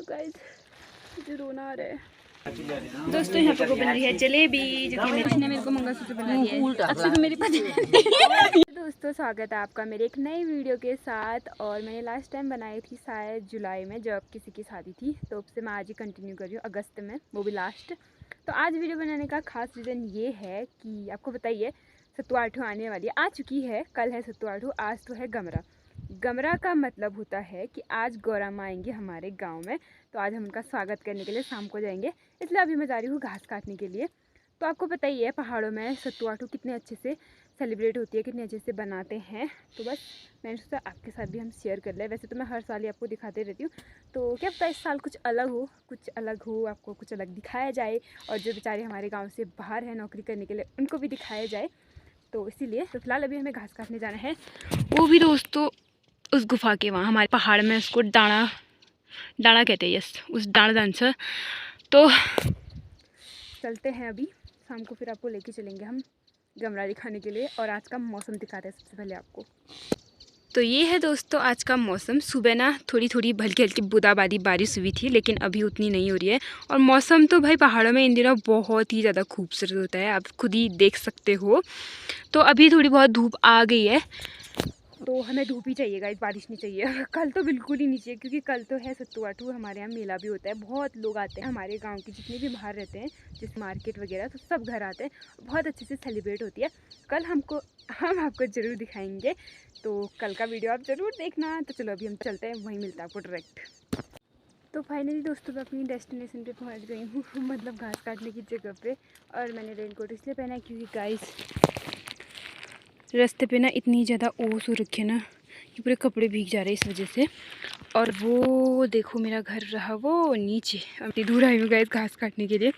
तो गाइस मुझे रोना आ रहा है। दोस्तों यहाँ पे बन रही है जलेबी, जो कि मेरे को मंगलसूत्र बना दिया है। अच्छा तो मेरी पति दोस्तों स्वागत है आपका मेरे एक नई वीडियो के साथ। और मैंने लास्ट टाइम बनाई थी शायद जुलाई में, जब किसी की शादी थी, तो उससे मैं आज ही कंटिन्यू कर रही हूँ अगस्त में, वो भी लास्ट। तो आज वीडियो बनाने का खास रीज़न ये है कि आपको बताइए सत्तू आठू आने वाली है, आ चुकी है, कल है सत्तू आठू, आज तो है गमरा। गमरा का मतलब होता है कि आज गौरा माँ आएंगी हमारे गांव में, तो आज हम उनका स्वागत करने के लिए शाम को जाएंगे, इसलिए अभी मैं जा रही हूँ घास काटने के लिए। तो आपको पता ही है पहाड़ों में सत्तू आठू कितने अच्छे से सेलिब्रेट होती है, कितने अच्छे से बनाते हैं। तो बस मैंने सोचा आपके साथ भी हम शेयर कर लें। वैसे तो मैं हर साल ही आपको दिखाते रहती हूँ, तो क्या पता इस साल कुछ अलग हो, आपको कुछ अलग दिखाया जाए, और जो बेचारे हमारे गाँव से बाहर हैं नौकरी करने के लिए उनको भी दिखाया जाए। तो इसीलिए तो फिलहाल अभी हमें घास काटने जाना है, वो भी दोस्तों उस गुफा के वहाँ हमारे पहाड़ में, उसको डाड़ा कहते हैं, यस, उस डांस। तो चलते हैं अभी शाम को, फिर आपको लेके चलेंगे हम गमरा दिखाने के लिए। और आज का मौसम दिखाते हैं सबसे पहले आपको। तो ये है दोस्तों आज का मौसम। सुबह ना थोड़ी थोड़ी हल्की हल्की बूंदाबांदी बारिश हुई थी, लेकिन अभी उतनी नहीं हो रही है। और मौसम तो भाई पहाड़ों में इन दिनों बहुत ही ज़्यादा खूबसूरत होता है, आप खुद ही देख सकते हो। तो अभी थोड़ी बहुत धूप आ गई है, तो हमें धूप ही चाहिए गाइस, बारिश नहीं चाहिए। कल तो बिल्कुल ही नहीं चाहिए, क्योंकि कल तो है सत्तू आठू, हमारे यहाँ मेला भी होता है, बहुत लोग आते हैं हमारे गांव के, जितने भी बाहर रहते हैं, जैसे मार्केट वगैरह, तो सब घर आते हैं, बहुत अच्छे से सेलिब्रेट होती है। कल हम आपको ज़रूर दिखाएंगे, तो कल का वीडियो आप ज़रूर देखना। तो चलो अभी हम चलते हैं, वहीं मिलता है आपको डायरेक्ट। तो फाइनली दोस्तों मैं अपनी डेस्टिनेशन पे पहुंच गई हूँ, मतलब घास काटने की जगह पे। और मैंने रेनकोट इसलिए पहना है क्योंकि गाइस रास्ते पे ना इतनी ज़्यादा ओस हो रखी है ना कि पूरे कपड़े भीग जा रहे हैं इस वजह से। और वो देखो मेरा घर रहा वो नीचे, अब दूर आई हूँ गाइस घास काटने के लिए।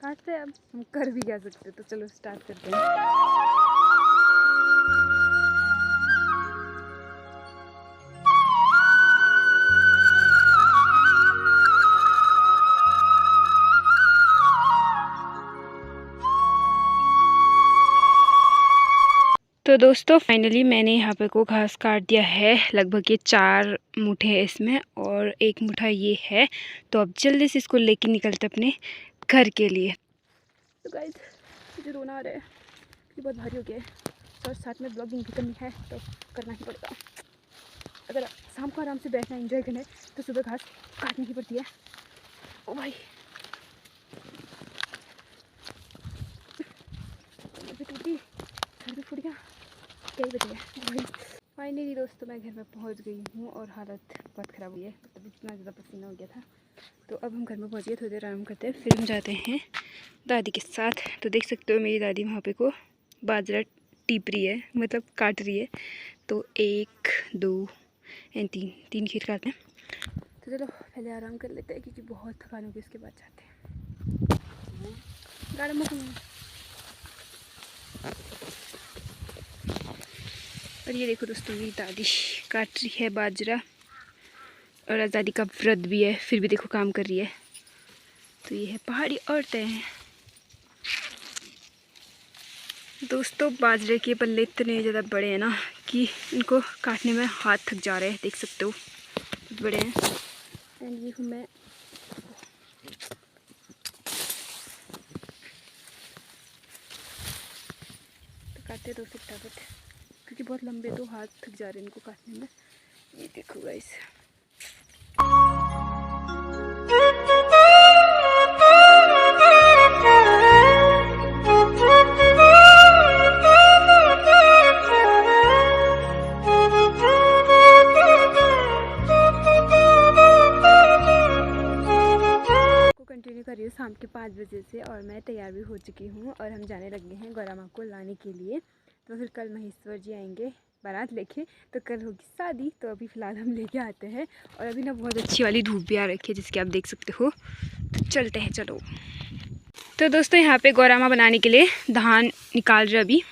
काटते अब हम कर भी क्या सकते, तो चलो स्टार्ट करते हैं। तो दोस्तों फाइनली मैंने यहाँ पे को घास काट दिया है, लगभग ये 4 मुठे है इसमें, और 1 मुठा ये है। तो अब जल्दी से इसको लेके निकलते अपने घर के लिए। तो गाइस मुझे रोना आ रहा है, ये बहुत भारी हो गया है, और साथ में ब्लॉगिंग भी करनी है, तो करना ही पड़ेगा। अगर शाम को आराम से बैठना एंजॉय करना है, तो सुबह घास काटनी ही पड़ती है। ओ भाई टूटी, सर भी फूट गया, क्या ही बचेगा। फाइनली दोस्तों मैं घर में पहुंच गई हूँ, और हालत बहुत ख़राब हुई है, मतलब इतना ज़्यादा पसीना हो गया था। तो अब हम घर में पहुँच गए, थोड़ी देर आराम करते हैं, फिर हम जाते हैं दादी के साथ। तो देख सकते हो मेरी दादी वहाँ पे को बाजरा टीप रही है, मतलब काट रही है। तो 1 2 एंड 3 खेत काटते हैं। तो चलो पहले आराम कर लेते हैं, क्योंकि बहुत थकान होगी, उसके बाद जाते हैं गाड़ी में। और ये देखो दोस्तों मेरी दादी काट रही है बाजरा, और आज दादी का व्रत भी है, फिर भी देखो काम कर रही है। तो ये है पहाड़ी औरतें। दोस्तों बाजरे के पल्ले इतने ज़्यादा बड़े हैं ना कि इनको काटने में हाथ थक जा रहे हैं, देख सकते हो बहुत बड़े हैं। एंड ये हूँ मैं, तो काटते दो फटाफट, क्योंकि बहुत लंबे तो हाथ थक जा रहे हैं इनको काटने में। ये देखो गाइस कंटिन्यू कर रही हूँ शाम के 5 बजे से, और मैं तैयार भी हो चुकी हूँ, और हम जाने लगे हैं गौरा माँ को लाने के लिए। तो फिर कल महेश्वर जी आएंगे बारात लेके, तो कल होगी शादी। तो अभी फ़िलहाल हम लेके आते हैं, और अभी ना बहुत अच्छी वाली धूप भी आ रखी है, जिसके आप देख सकते हो। तो चलते हैं चलो। तो दोस्तों यहाँ पे गौरा माँ बनाने के लिए धान निकाल रहे अभी।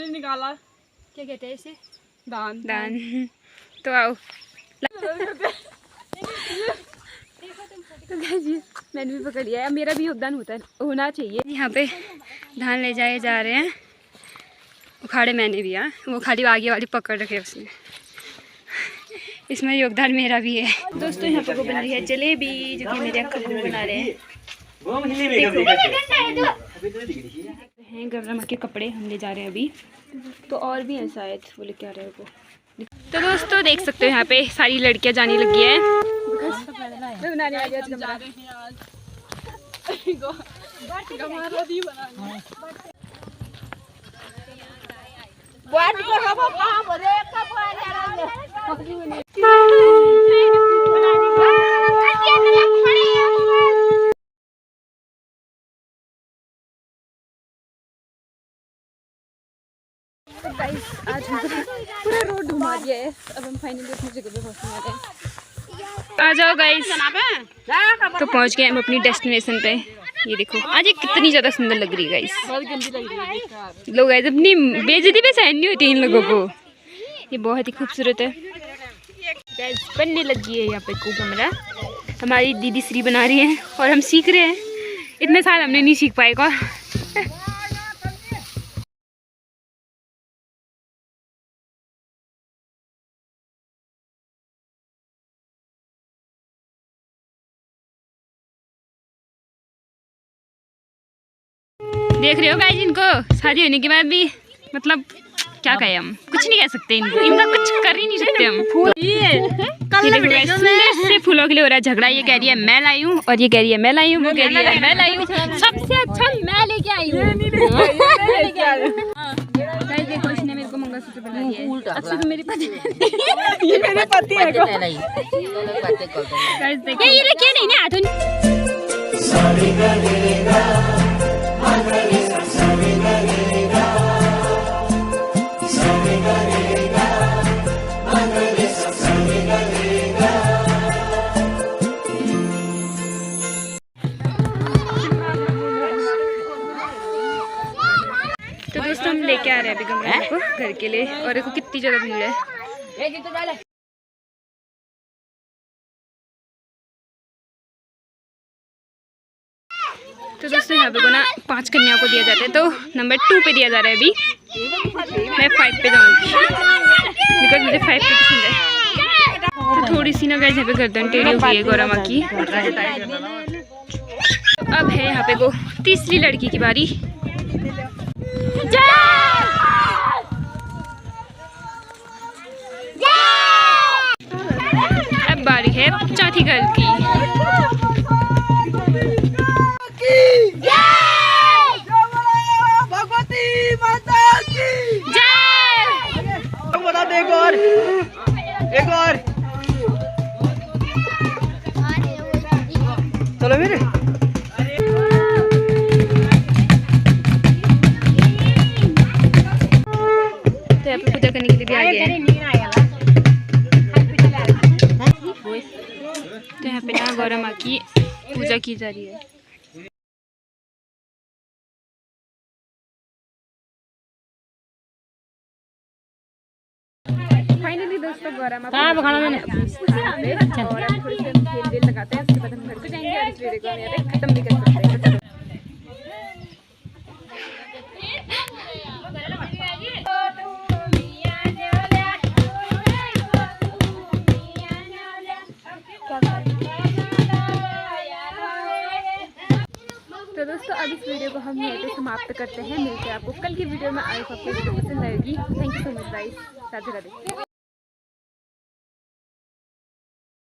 निकाला क्या कहते हैं इसे? दान। तो आओ तो मैंने भी पकड़ लिया है, मेरा भी योगदान होना चाहिए। यहाँ पे धान ले जाए जा रहे हैं, उखाड़े मैंने भी। हाँ, वो खाली आगे वाली पकड़ रखे उसने। इसमें योगदान मेरा भी है। दोस्तों यहाँ पर बन रही है जलेबी, जो कि मेरे अक्का बना रहे हैं। गरमा के कपड़े हम ले जा रहे हैं अभी, तो और भी हैं शायद, वो लेके आ रहे हैं वो। तो दोस्तों देख सकते हो यहाँ पे सारी लड़कियां जाने लगी है। तो गाइस आज पूरा रोड घुमा दिया है। अब हम फाइनली अपनी जगह पे पहुंचने वाले हैं। आ जाओ गाइस, तो पहुंच गए हम अपनी डेस्टिनेशन पे। ये देखो आज ये कितनी ज़्यादा सुंदर लग रही है गाइस। लोग गाइस अपनी बेइज्जती पे सहन नहीं होती इन लोगों को। ये बहुत ही खूबसूरत है गाइस। बनने लगी है यहाँ पे को कमरा। हमारी दीदी श्री बना रही है और हम सीख रहे हैं। इतने साल हमने नहीं सीख पाएगा। देख रहे हो गाइस, इनको शादी होने के बाद भी मतलब क्या कहें हम, कुछ नहीं कह सकते इनको। इनका कुछ कर ही नहीं सकते हम। से फूलों के लिए हो रहा है झगड़ा। ये कह रही है मैं लाई हूँ, और ये कह रही है मैं लाई हूँ, वो कह रही है मैं लाई हूँ। सबसे अच्छा मैं लेके आई हूँ। देखो इसने मेरे को मंगलसूत्र बना दिया है। अच्छा तो मेरी पति ये मेरे पति है को ये लेके नहीं ना हाथों। तो दोस्तों हम लेके आ रहे हैं अभी गंगा को घर के लिए, और देखो कितनी ज़्यादा भीड़ है। तो दोस्तों यहाँ पे को ना 5 कन्याओं को दिया जाता है, तो नंबर 2 पे दिया जा रहा है अभी। मैं 5 पे जाऊँगी बिकॉज मुझे 5 पे पसंद है। तो थोड़ी सी ना गाइस यहाँ पे गर्दन टेढ़ी हो गई है गौरा माँ की। अब है यहाँ पे को तीसरी लड़की की बारी। अब बारी है चौथी गर्ल की। भगवती माता की जय। एक और चलो मेरे। तो यहाँ पे पूजा करने के लिए भी आ गए हैं। तो यहाँ पे ना गौरा माँ की पूजा की जा रही है। फाइनली दोस्तों गौरा माँ और थोड़ी सी खेल लगाते हैं। उसके बाद हम घर को जाएंगे और इस वीडियो को हम यहाँ पे खत्म भी कर सकते हैं। तो दोस्तों अब इस वीडियो को हम यहीं पे समाप्त करते हैं। मिलते हैं आपको कल की वीडियो में। आई होप आपको वीडियो पसंद आएगी। Thank you so much guys. Radhe Radhe.